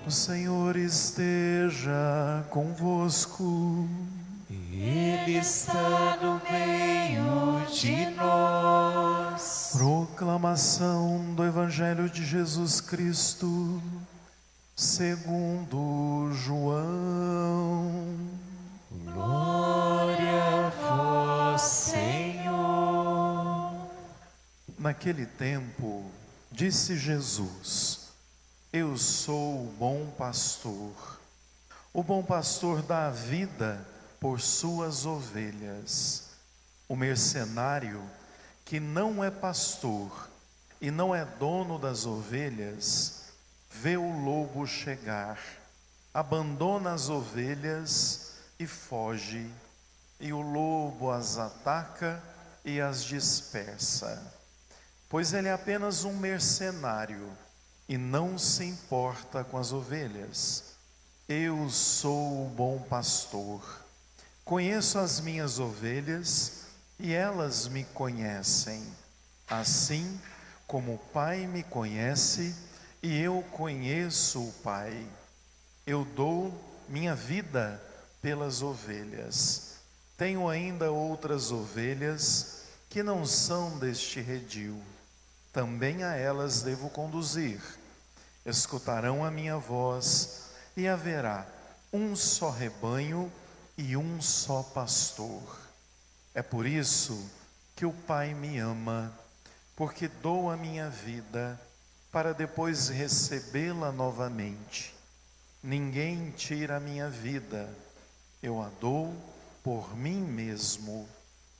O Senhor esteja convosco. Ele está no meio de nós. Proclamação do Evangelho de Jesus Cristo, segundo João. Glória a vós, Senhor. Naquele tempo, disse Jesus: Eu sou o bom pastor. O bom pastor dá a vida por suas ovelhas. O mercenário, que não é pastor e não é dono das ovelhas, vê o lobo chegar, abandona as ovelhas e foge, e o lobo as ataca e as dispersa. Pois ele é apenas um mercenário e não se importa com as ovelhas. Eu sou o bom pastor. Conheço as minhas ovelhas e elas me conhecem. Assim como o Pai me conhece e eu conheço o Pai. Eu dou minha vida pelas ovelhas. Tenho ainda outras ovelhas que não são deste redil. Também a elas devo conduzir. Escutarão a minha voz e haverá um só rebanho e um só pastor. É por isso que o Pai me ama, porque dou a minha vida para depois recebê-la novamente. Ninguém tira a minha vida, eu a dou por mim mesmo.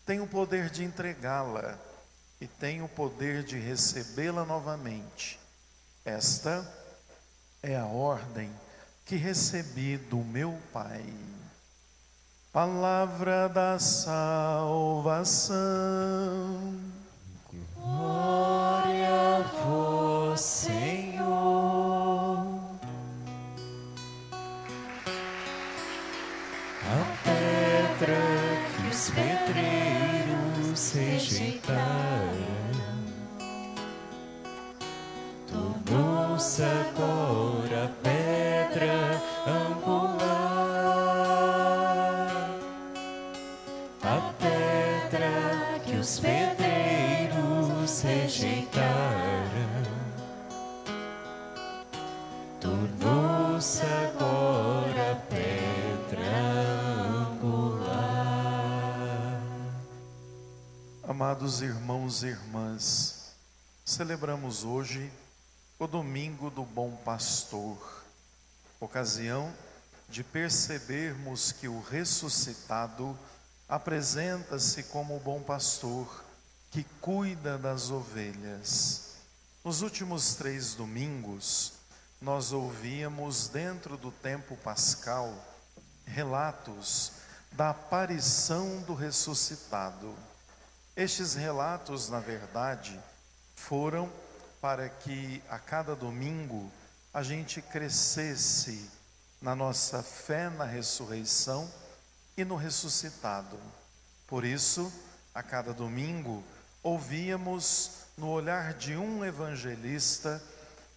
Tenho o poder de entregá-la e tenho o poder de recebê-la novamente. Esta é a ordem que recebi do meu Pai. Palavra da salvação. Glória a vós, Senhor. A pedra que os pedreiros rejeitaram tornou-se agora pedra angular. A pedra que os pedreiros rejeitaram tornou-se agora pedra angular. Amados irmãos e irmãs, celebramos hoje o domingo do Bom Pastor, ocasião de percebermos que o ressuscitado apresenta-se como o bom pastor que cuida das ovelhas. Nos últimos 3 domingos, nós ouvíamos dentro do tempo pascal relatos da aparição do ressuscitado. Estes relatos, na verdade, foram para que a cada domingo a gente crescesse na nossa fé na ressurreição e no ressuscitado. Por isso, a cada domingo, ouvíamos no olhar de um evangelista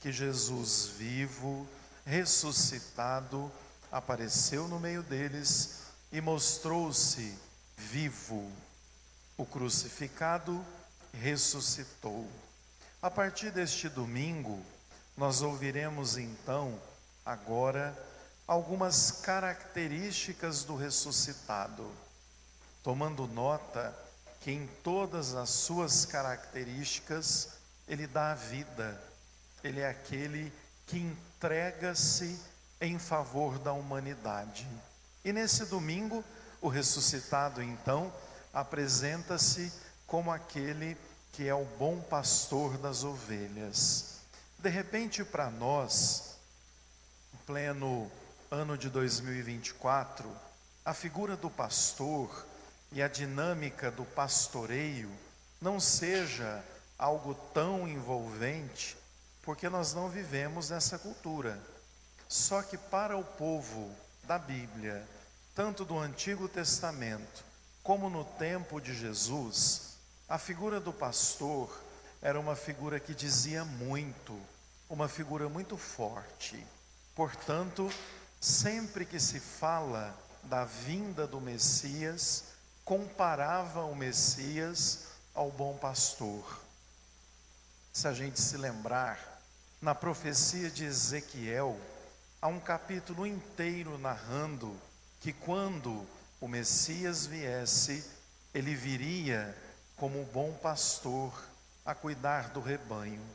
que Jesus vivo, ressuscitado, apareceu no meio deles e mostrou-se vivo. O crucificado ressuscitou. A partir deste domingo, nós ouviremos então, agora, algumas características do ressuscitado, tomando nota que em todas as suas características, ele dá a vida, ele é aquele que entrega-se em favor da humanidade. E nesse domingo, o ressuscitado então, apresenta-se como aquele que é o bom pastor das ovelhas. De repente, para nós, em pleno ano de 2024, a figura do pastor e a dinâmica do pastoreio não seja algo tão envolvente, porque nós não vivemos nessa cultura. Só que para o povo da Bíblia, tanto do Antigo Testamento como no tempo de Jesus, a figura do pastor era uma figura que dizia muito, uma figura muito forte. Portanto, sempre que se fala da vinda do Messias, comparava o Messias ao bom pastor. Se a gente se lembrar, na profecia de Ezequiel, há um capítulo inteiro narrando que quando o Messias viesse, ele viria como bom pastor a cuidar do rebanho.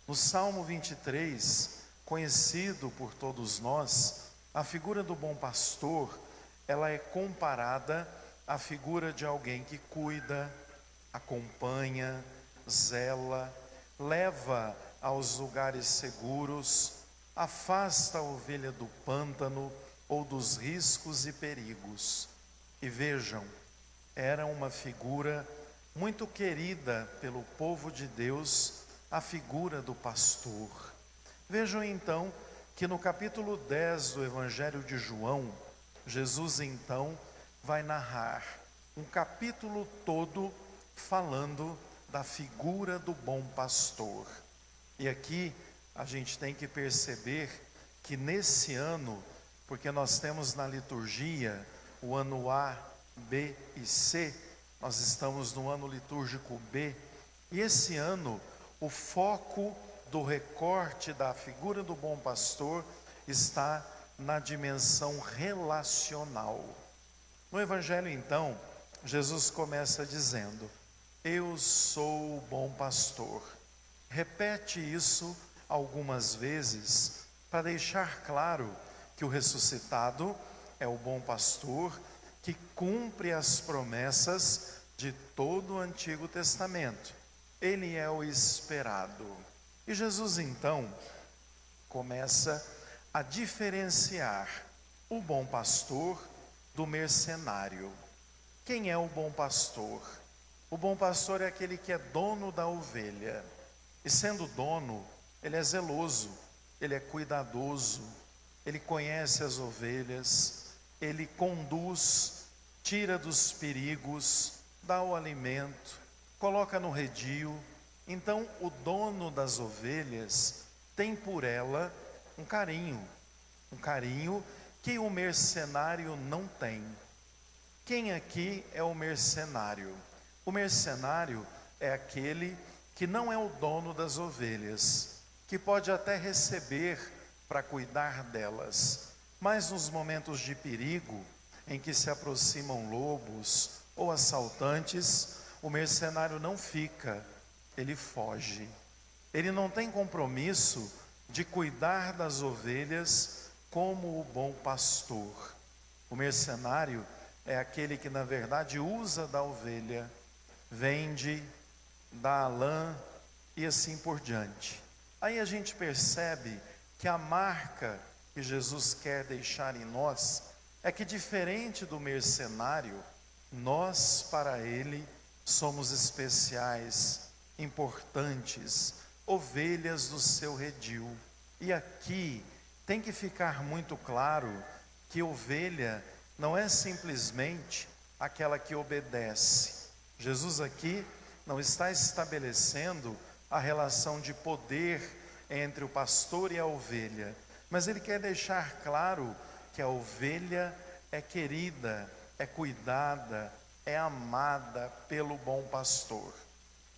No Salmo 23, conhecido por todos nós, a figura do bom pastor, ela é comparada à figura de alguém que cuida, acompanha, zela, leva aos lugares seguros, afasta a ovelha do pântano ou dos riscos e perigos. E vejam, era uma figura muito querida pelo povo de Deus, a figura do pastor. Vejam então que no capítulo 10 do Evangelho de João, Jesus então vai narrar um capítulo todo falando da figura do bom pastor. E aqui a gente tem que perceber que nesse ano, porque nós temos na liturgia o ano A, B e C, nós estamos no ano litúrgico B, e esse ano o foco do recorte da figura do bom pastor está na dimensão relacional. No Evangelho então, Jesus começa dizendo: eu sou o bom pastor. Repete isso algumas vezes para deixar claro que o ressuscitado é o bom pastor que cumpre as promessas de todo o Antigo Testamento. Ele é o esperado. E Jesus então começa a diferenciar o bom pastor do mercenário. Quem é o bom pastor? O bom pastor é aquele que é dono da ovelha. E sendo dono, ele é zeloso, ele é cuidadoso, ele conhece as ovelhas, ele conduz, tira dos perigos, dá o alimento, coloca no redil. Então o dono das ovelhas tem por ela um carinho que o mercenário não tem. Quem aqui é o mercenário? O mercenário é aquele que não é o dono das ovelhas, que pode até receber para cuidar delas, mas nos momentos de perigo, em que se aproximam lobos ou assaltantes, o mercenário não fica, ele foge. Ele não tem compromisso de cuidar das ovelhas como o bom pastor. O mercenário é aquele que na verdade usa da ovelha, vende, dá a lã e assim por diante. Aí a gente percebe que a marca que Jesus quer deixar em nós é que, diferente do mercenário, nós para ele somos especiais, importantes, ovelhas do seu redil. E aqui tem que ficar muito claro que ovelha não é simplesmente aquela que obedece. Jesus aqui não está estabelecendo a relação de poder entre o pastor e a ovelha, mas ele quer deixar claro que a ovelha é querida, é cuidada, é amada pelo bom pastor.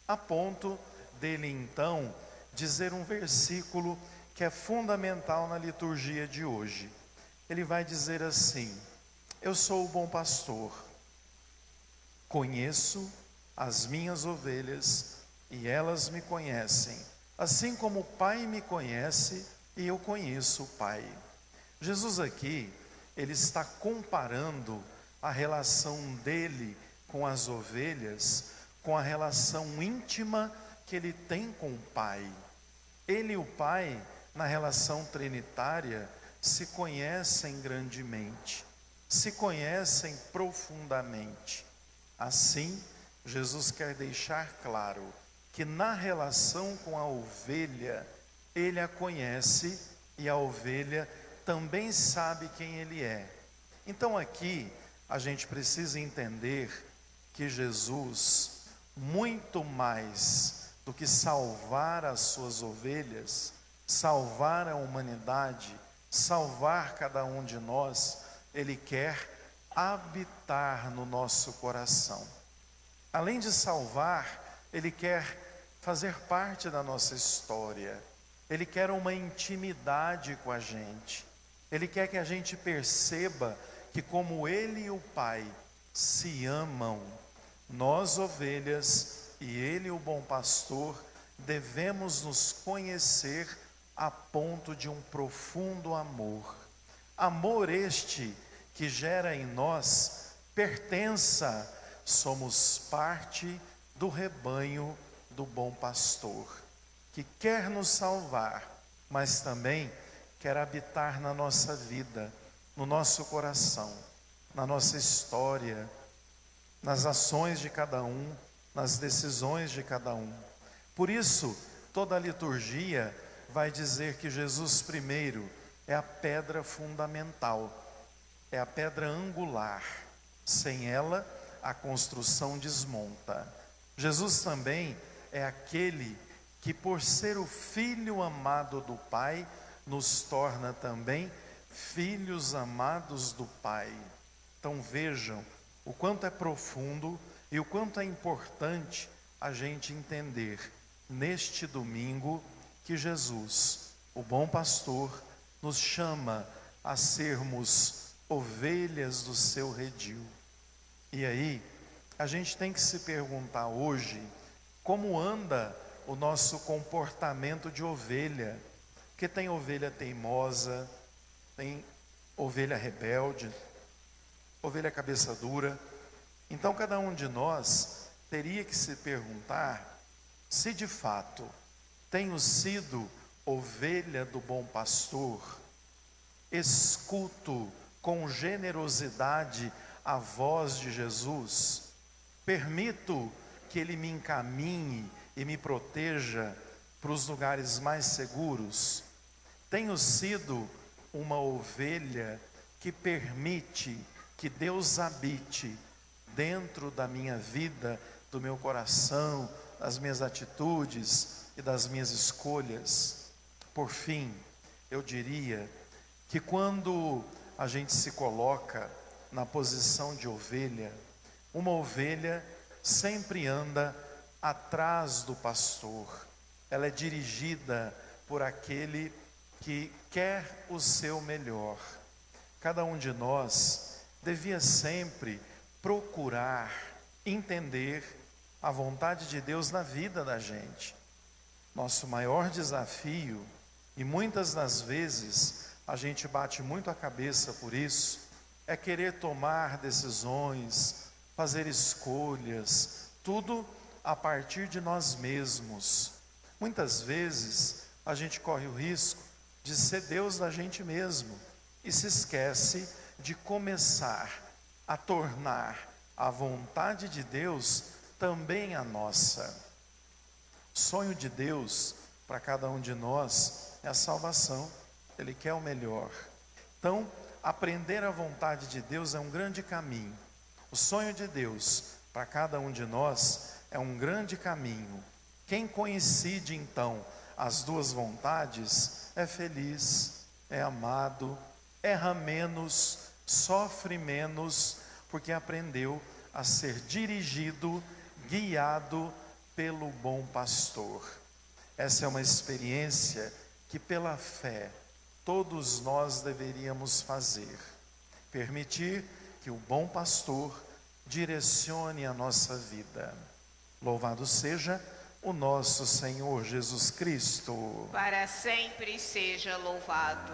A ponto dele então dizer um versículo que é fundamental na liturgia de hoje. Ele vai dizer assim: eu sou o bom pastor, conheço as minhas ovelhas e elas me conhecem, assim como o Pai me conhece e eu conheço o Pai. Jesus aqui, ele está comparando a relação dele com as ovelhas com a relação íntima que ele tem com o Pai. Ele e o Pai, na relação trinitária, se conhecem grandemente, se conhecem profundamente. Assim, Jesus quer deixar claro que na relação com a ovelha, ele a conhece e a ovelha também sabe quem ele é. Então aqui a gente precisa entender que Jesus, muito mais do que salvar as suas ovelhas, salvar a humanidade, salvar cada um de nós, Ele quer habitar no nosso coração. Além de salvar, Ele quer fazer parte da nossa história. Ele quer uma intimidade com a gente. Ele quer que a gente perceba que como Ele e o Pai se amam, nós, ovelhas, e Ele, o bom pastor, devemos nos conhecer a ponto de um profundo amor. Amor este que gera em nós pertença, somos parte do rebanho do bom pastor, que quer nos salvar, mas também quer habitar na nossa vida, no nosso coração, na nossa história, nas ações de cada um, nas decisões de cada um. Por isso, toda a liturgia vai dizer que Jesus primeiro é a pedra fundamental, é a pedra angular. Sem ela, a construção desmonta. Jesus também é aquele que, por ser o Filho amado do Pai, nos torna também filhos amados do Pai. Então vejam o quanto é profundo e o quanto é importante a gente entender neste domingo que Jesus, o bom pastor, nos chama a sermos ovelhas do seu redil. E aí, a gente tem que se perguntar hoje, como anda o nosso comportamento de ovelha? Porque tem ovelha teimosa, tem ovelha rebelde, ovelha cabeça dura. Então cada um de nós teria que se perguntar se de fato tenho sido ovelha do bom pastor, escuto com generosidade a voz de Jesus, permito que Ele me encaminhe e me proteja para os lugares mais seguros. Tenho sido uma ovelha que permite que Deus habite dentro da minha vida, do meu coração, das minhas atitudes e das minhas escolhas. Por fim, eu diria que quando a gente se coloca na posição de ovelha, uma ovelha sempre anda atrás do pastor. Ela é dirigida por aquele que quer o seu melhor. Cada um de nós devia sempre procurar entender a vontade de Deus na vida da gente. Nosso maior desafio, e muitas das vezes a gente bate muito a cabeça por isso, é querer tomar decisões, fazer escolhas, tudo a partir de nós mesmos. Muitas vezes a gente corre o risco de ser Deus da gente mesmo e se esquece de começar a tornar a vontade de Deus também a nossa. O sonho de Deus para cada um de nós é a salvação. Ele quer o melhor. Então, aprender a vontade de Deus é um grande caminho. O sonho de Deus para cada um de nós é um grande caminho. Quem coincide então as duas vontades é feliz, é amado, erra menos, sofre menos, porque aprendeu a ser dirigido, guiado pelo bom pastor. Essa é uma experiência que pela fé todos nós deveríamos fazer. Permitir que o bom pastor direcione a nossa vida. Louvado seja o nosso Senhor Jesus Cristo. Para sempre seja louvado.